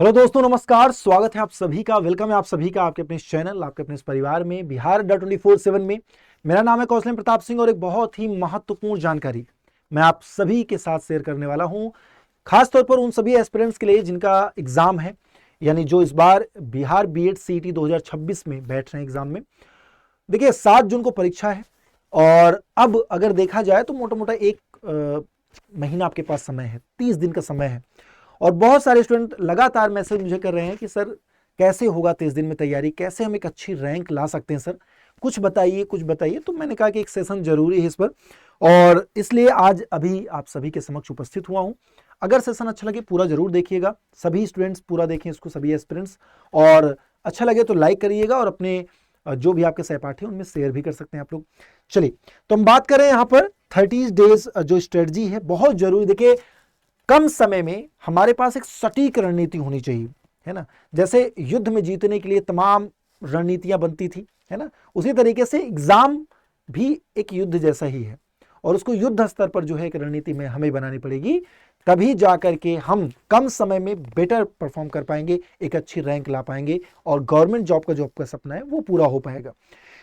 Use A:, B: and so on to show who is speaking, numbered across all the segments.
A: Hello दोस्तों, नमस्कार। स्वागत है आप सभी का, वेलकम है आप सभी का आपके अपने इस चैनल, आपके अपने इस परिवार में, बिहार.24/7 में। मेरा नाम है कौशलेंद्र प्रताप सिंह और एक बहुत ही महत्वपूर्ण जानकारी मैं आप सभी के साथ शेयर करने वाला हूं, खासतौर पर उन सभी एस्पिरेंट्स के लिए जिनका एग्जाम है, यानी जो इस बार बिहार बीएड सीईटी 2026 में बैठ रहे हैं एग्जाम में। देखिए, 7 जून को परीक्षा है और अब अगर देखा जाए तो मोटा मोटा एक महीना आपके पास समय है, 30 दिन का समय है। और बहुत सारे स्टूडेंट लगातार मैसेज मुझे कर रहे हैं कि सर कैसे होगा 30 दिन में तैयारी, कैसे हम एक अच्छी रैंक ला सकते हैं सर, कुछ बताइए कुछ बताइए। तो मैंने कहा कि एक सेशन जरूरी है इस पर, और इसलिए आज अभी आप सभी के समक्ष उपस्थित हुआ हूं। अगर सेशन अच्छा लगे पूरा जरूर देखिएगा, सभी स्टूडेंट्स पूरा देखें इसको, सभी एस्पिरेंट्स। और अच्छा लगे तो लाइक करिएगा और अपने जो भी आपके सहपाठी हैं उनमें शेयर भी कर सकते हैं आप लोग। चलिए, तो हम बात करें यहाँ पर 30 डेज जो स्ट्रेटजी है, बहुत जरूरी। देखिए, कम समय में हमारे पास एक सटीक रणनीति होनी चाहिए, है ना। जैसे युद्ध में जीतने के लिए तमाम रणनीतियां बनती थी, है ना, उसी तरीके से एग्जाम भी एक युद्ध जैसा ही है और उसको युद्ध स्तर पर जो है एक रणनीति में हमें बनानी पड़ेगी, तभी जाकर के हम कम समय में बेटर परफॉर्म कर पाएंगे, एक अच्छी रैंक ला पाएंगे और गवर्नमेंट जॉब का सपना है वो पूरा हो पाएगा।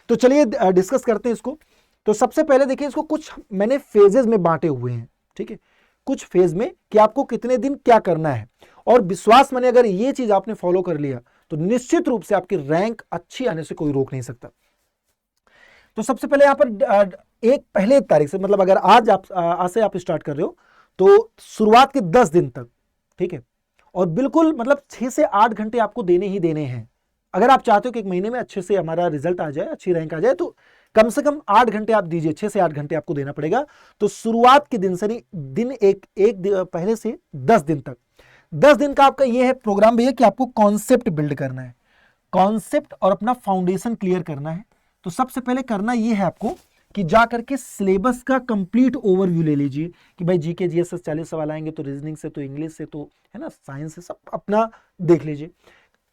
A: तो चलिए डिस्कस करते हैं इसको। तो सबसे पहले देखिए, इसको कुछ मैंने फेजेस में बांटे हुए हैं, ठीक है, कुछ फेज में कि आपको कितने दिन क्या करना है। और विश्वास माने अगर ये चीज आपने फॉलो कर लिया तो निश्चित रूप से आपकी रैंक अच्छी आने से कोई रोक नहीं सकता। तो सबसे पहले यहां पर एक पहले तारीख से, मतलब अगर आज से आप स्टार्ट कर रहे हो तो शुरुआत के 10 दिन तक, ठीक है, और बिल्कुल मतलब 6 से 8 घंटे आपको देने ही देने हैं। अगर आप चाहते हो कि एक महीने में अच्छे से हमारा रिजल्ट आ जाए, अच्छी रैंक आ जाए, तो कम से कम 8 घंटे आप दीजिए, 6 से 8 घंटे आपको देना पड़ेगा। तो शुरुआत के दिन से नहीं, दिन पहले से 10 दिन तक, 10 दिन का आपका यह है प्रोग्राम भैया कि आपको कॉन्सेप्ट बिल्ड करना है, कॉन्सेप्ट और अपना फाउंडेशन क्लियर करना है। तो सबसे पहले करना यह है आपको कि जा करके सिलेबस का कंप्लीट ओवरव्यू ले लीजिए कि भाई जीके जीएसएस 40 सवाल आएंगे, तो रीजनिंग से, तो इंग्लिश से, तो है ना, साइंस से, सब अपना देख लीजिए।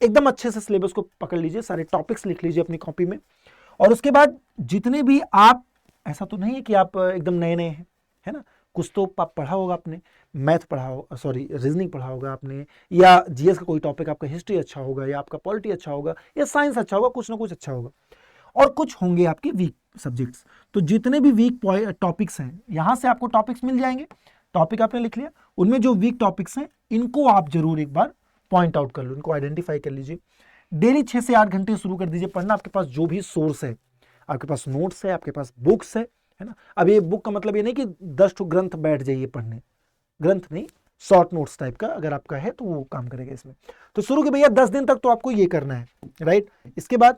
A: एकदम अच्छे से सिलेबस को पकड़ लीजिए, सारे टॉपिक्स लिख लीजिए अपनी कॉपी में। और उसके बाद जितने भी आप, ऐसा तो नहीं है कि आप एकदम नए नए हैं, है ना, कुछ तो पढ़ा होगा आपने, मैथ पढ़ा होगा, सॉरी रीजनिंग पढ़ा होगा आपने, या जीएस का कोई टॉपिक, आपका हिस्ट्री अच्छा होगा, या आपका पॉलिटी अच्छा होगा, या साइंस अच्छा होगा, कुछ ना कुछ अच्छा होगा। और कुछ होंगे आपके वीक सब्जेक्ट्स। तो जितने भी वीक टॉपिक्स हैं, यहां से आपको टॉपिक्स मिल जाएंगे, टॉपिक आपने लिख लिया, उनमें जो वीक टॉपिक्स हैं इनको आप जरूर एक बार पॉइंट आउट कर लो, इनको आइडेंटिफाई कर लीजिए। डेली 6 से 8 घंटे शुरू कर दीजिए पढ़ना। आपके पास जो भी सोर्स है, आपके पास नोट्स है, आपके पास बुक्स है ना। अब ये बुक का मतलब ये नहीं कि 10 ठो ग्रंथ बैठ जाइए पढ़ने, ग्रंथ नहीं, शॉर्ट नोट्स टाइप का अगर आपका है तो वो काम करेगा इसमें। तो शुरू के भैया 10 दिन तक तो आपको ये करना है, राइट। इसके बाद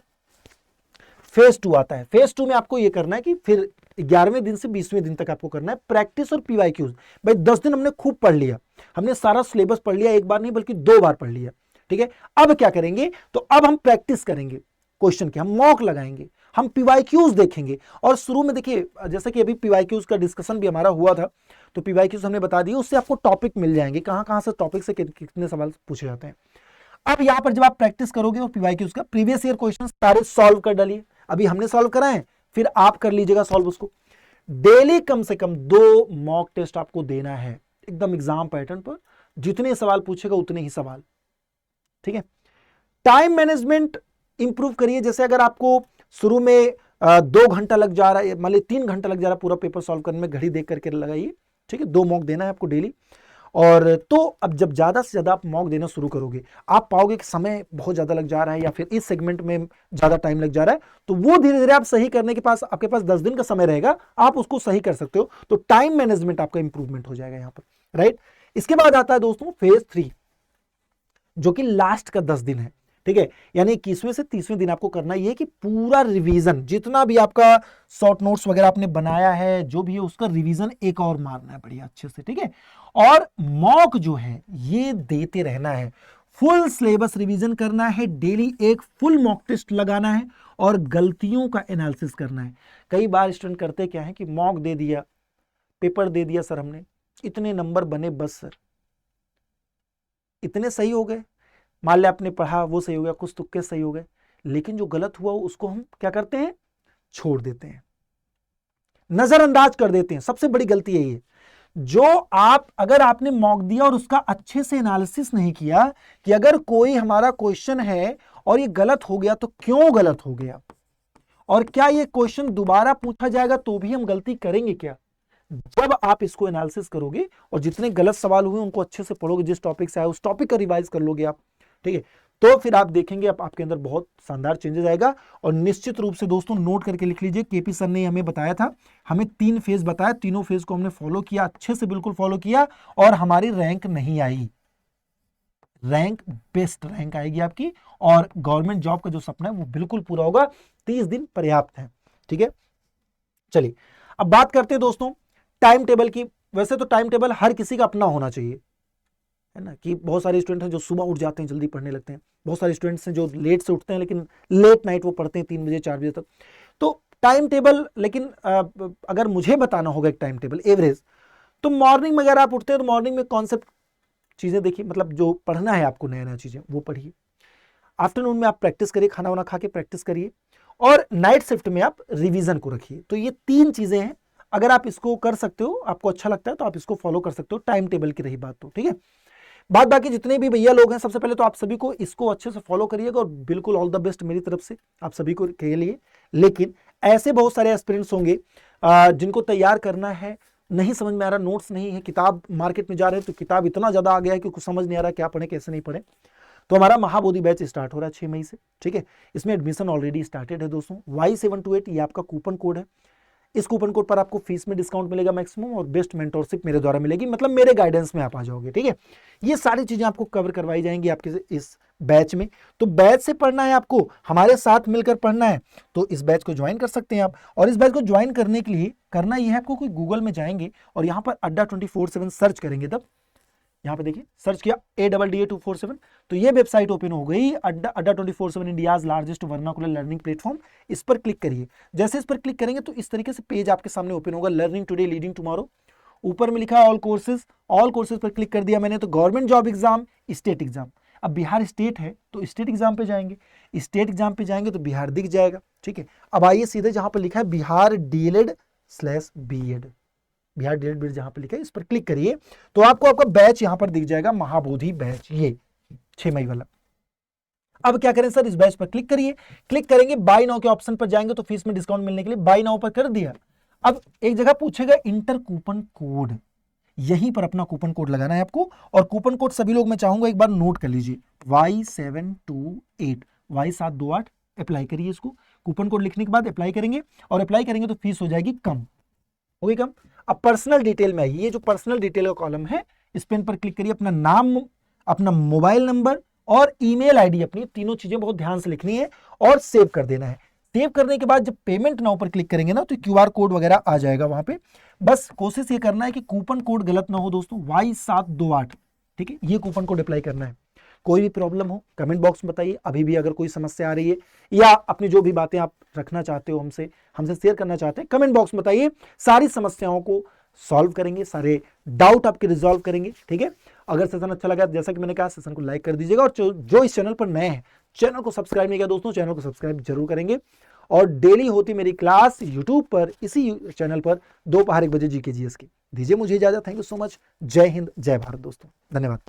A: फेज 2 आता है। फेज 2 में आपको ये करना है कि फिर 11वें दिन से 20वें दिन तक आपको करना है प्रैक्टिस और पीवाईक्यूज। भाई 10 दिन हमने खूब पढ़ लिया, हमने सारा सिलेबस पढ़ लिया, एक बार नहीं बल्कि 2 बार पढ़ लिया, ठीक है। अब क्या करेंगे, तो अब हम प्रैक्टिस करेंगे क्वेश्चन की, हम मॉक लगाएंगे, हम पीवाईक्यूज देखेंगे। और शुरू में देखिए, जैसे कि अभी पीवाईक्यूज का डिस्कशन भी हमारा हुआ था, तो पीवाईक्यूज हमने बता दिया, उससे आपको टॉपिक मिल जाएंगे, कहां कहां से टॉपिक से कितने सवाल पूछे जाते हैं। अब यहां पर जब आप प्रैक्टिस करोगे और पीवाईक्यूज का प्रीवियस ईयर क्वेश्चन सारे सॉल्व कर डालिए। अभी हमने सॉल्व कराए, फिर आप कर लीजिएगा सॉल्व उसको। डेली कम से कम 2 मॉक टेस्ट आपको देना है, एकदम एग्जाम पैटर्न पर, जितने सवाल पूछेगा उतने ही सवाल, ठीक है। टाइम मैनेजमेंट इंप्रूव करिए। जैसे अगर आपको शुरू में 2 घंटा लग जा रहा है, मान लीजिए 3 घंटा लग जा रहा है पूरा पेपर सॉल्व करने में, घड़ी देख करके लगाइए, ठीक है। 2 मॉक देना है आपको डेली। और तो अब जब ज्यादा से ज्यादा आप मॉक देना शुरू करोगे, आप पाओगे कि समय बहुत ज्यादा लग जा रहा है या फिर इस सेगमेंट में ज्यादा टाइम लग जा रहा है, तो वो धीरे धीरे आप सही करने के पास, आपके पास 10 दिन का समय रहेगा, आप उसको सही कर सकते हो। तो टाइम मैनेजमेंट आपका इंप्रूवमेंट हो जाएगा यहां पर, राइट। इसके बाद आता है दोस्तों फेज 3, जो कि लास्ट का 10 दिन है, ठीक है। यानी 21वें से 30वें दिन आपको करना यह है कि पूरा रिवीजन, जितना भी आपका शॉर्ट नोट्स वगैरह आपने बनाया है, जो भी है उसका रिवीजन एक और मारना है बढ़िया अच्छे से, ठीक है। और मॉक जो है ये देते रहना है, फुल सिलेबस रिवीजन करना है, डेली एक फुल मॉक टेस्ट लगाना है और गलतियों का एनालिसिस करना है। कई बार स्टूडेंट करते क्या है कि मॉक दे दिया, पेपर दे दिया सर हमने, इतने नंबर बने बस सर, इतने सही हो गए, मान लिया आपने पढ़ा वो सही हो गया, कुछ तुक्के सही हो गए, लेकिन जो गलत हुआ उसको हम क्या करते हैं, छोड़ देते हैं, नजरअंदाज कर देते हैं। सबसे बड़ी गलती यही है। जो आप अगर आपने मॉक दिया और उसका अच्छे से एनालिसिस नहीं किया कि अगर कोई हमारा क्वेश्चन है और ये गलत हो गया तो क्यों गलत हो गया, और क्या ये क्वेश्चन दोबारा पूछा जाएगा तो भी हम गलती करेंगे क्या, जब आप इसको एनालिसिस करोगे और जितने गलत सवाल हुए उनको अच्छे से पढ़ोगे, जिस टॉपिक से आए उस टॉपिक का रिवाइज कर लोगे आप, ठीक है, तो फिर आप देखेंगे आपके अंदर बहुत शानदार चेंजेस आएगा। और निश्चित रूप से दोस्तों नोट करके लिख लीजिए, केपी सर ने हमें बताया था, हमें 3 फेज बताया, तीनों फेज को हमने फॉलो किया, अच्छे से बिल्कुल फॉलो किया, और हमारी रैंक नहीं आई, रैंक बेस्ट रैंक आएगी आपकी, और गवर्नमेंट जॉब का जो सपना है वो बिल्कुल पूरा होगा। 30 दिन पर्याप्त है, ठीक है। चलिए अब बात करते हैं दोस्तों टाइम टेबल की। वैसे तो टाइम टेबल हर किसी का अपना होना चाहिए, है ना, कि बहुत सारे स्टूडेंट हैं जो सुबह उठ जाते हैं, जल्दी पढ़ने लगते हैं, बहुत सारे स्टूडेंट्स हैं जो लेट से उठते हैं लेकिन लेट नाइट वो पढ़ते हैं 3 बजे 4 बजे तक। तो टाइम टेबल, लेकिन अगर मुझे बताना होगा एक टाइम टेबल एवरेज, तो मॉर्निंग में अगर आप उठते हैं तो मॉर्निंग में कॉन्सेप्ट चीजें देखिए, मतलब जो पढ़ना है आपको नया नया चीजें वो पढ़िए, आफ्टरनून में आप प्रैक्टिस करिए, खाना वाना खा के प्रैक्टिस करिए, और नाइट शिफ्ट में आप रिवीजन को रखिए। तो ये 3 चीजें हैं, अगर आप इसको कर सकते हो, आपको अच्छा लगता है तो आप इसको फॉलो कर सकते हो, टाइम टेबल की रही बात तो, ठीक है। बात बाकी जितने भी भैया लोग हैं, सबसे पहले तो आप सभी को इसको अच्छे से फॉलो करिएगा, और बिल्कुल ऑल द बेस्ट मेरी तरफ से आप सभी को के लिए। लेकिन ऐसे बहुत सारे एस्पिरेंट्स होंगे जिनको तैयार करना है, नहीं समझ में आ रहा, नोट्स नहीं है, किताब मार्केट में जा रहे हैं तो किताब इतना ज्यादा आ गया है कि कुछ समझ नहीं आ रहा क्या पढ़े कैसे नहीं पढ़े। तो हमारा महाबोधि बैच स्टार्ट हो रहा है 6 मई से, ठीक है। इसमें एडमिशन ऑलरेडी स्टार्टेड है दोस्तों। Y728 ये आपका कूपन कोड है, इस कूपन कोड पर आपको फीस में डिस्काउंट मिलेगा मैक्सिमम, और बेस्ट मेंटोरशिप मेरे द्वारा मिलेगी, मतलब मेरे गाइडेंस में आप आ जाओगे, ठीक है। ये सारी चीजें आपको कवर करवाई जाएंगी आपके इस बैच में। तो बैच से पढ़ना है आपको, हमारे साथ मिलकर पढ़ना है, तो इस बैच को ज्वाइन कर सकते हैं आप। और इस बैच को ज्वाइन करने के लिए करना यह है आपको, कोई गूगल में जाएंगे और यहाँ पर अड्डा 24/7 सर्च करेंगे, तब यहाँ पे देखिए सर्च किया ADDA247, तो ये वेबसाइट ओपन हो गई, अड्डा 24/7 India's largest vernacular learning platform. इस पर क्लिक करिए, जैसे इस पर क्लिक करेंगे तो इस तरीके से पेज आपके सामने ओपन होगा, लर्निंग टुडे लीडिंग टुमारो। ऊपर में लिखा है ऑल कोर्सेज पर क्लिक कर दिया मैंने, तो government job exam, state exam. अब बिहार स्टेट है तो स्टेट एग्जाम पे जाएंगे, स्टेट एग्जाम पे जाएंगे तो बिहार दिख जाएगा, ठीक है। अब आइए सीधे जहां पर लिखा है बिहार DLED/BEd, बिहार DLED जहां पर लिखा है इस पर क्लिक करिए, तो आपको आपका बैच यहां पर दिख जाएगा, महाबोधि बैच, ये 6 मई वाला। अब क्या करें सर, इस बैच पर क्लिक करिए, क्लिक करेंगे बाय नाउ के ऑप्शन पर जाएंगे तो फीस में डिस्काउंट मिलने के लिए बाय नाउ पर कर दिया। अब एक जगह पूछेगा इंटर कूपन कोड, यहीं पर अपना कूपन कोड लगाना है आपको, और कूपन कोड सभी लोग मैं चाहूंगा एक बार नोट कर लीजिए, Y728 अप्लाई करिए इसको। कूपन कोड लिखने के बाद अप्लाई करेंगे, और अप्लाई करेंगे तो फीस हो जाएगी कम, हो गई कम। अब पर्सनल डिटेल में आइए, ये जो पर्सनल डिटेल का कॉलम है इस पेन पर क्लिक करिए, अपना नाम, अपना मोबाइल नंबर और ईमेल आईडी, अपनी तीनों चीजें बहुत ध्यान से लिखनी है और सेव कर देना है। सेव करने के बाद जब पेमेंट नाउ पर क्लिक करेंगे ना तो QR कोड वगैरह आ जाएगा वहां पे। बस कोशिश ये करना है कि कूपन कोड गलत ना हो दोस्तों, Y728, ठीक है, ये कूपन कोड अप्लाई करना है। कोई भी प्रॉब्लम हो कमेंट बॉक्स में बताइए, अभी भी अगर कोई समस्या आ रही है या अपनी जो भी बातें आप रखना चाहते हो हमसे शेयर करना चाहते हैं, कमेंट बॉक्स में बताइए, सारी समस्याओं को सॉल्व करेंगे, सारे डाउट आपके रिजॉल्व करेंगे, ठीक है। अगर सेशन अच्छा लगा, जैसा कि मैंने कहा, सेशन को लाइक कर दीजिएगा, और जो इस चैनल पर नए हैं, चैनल को सब्सक्राइब नहीं किया दोस्तों, चैनल को सब्सक्राइब जरूर करेंगे। और डेली होती मेरी क्लास यूट्यूब पर, इसी चैनल पर दोपहर 1 बजे GK GS की। दीजिए मुझे इजाजत, थैंक यू सो मच, जय हिंद जय भारत दोस्तों, धन्यवाद।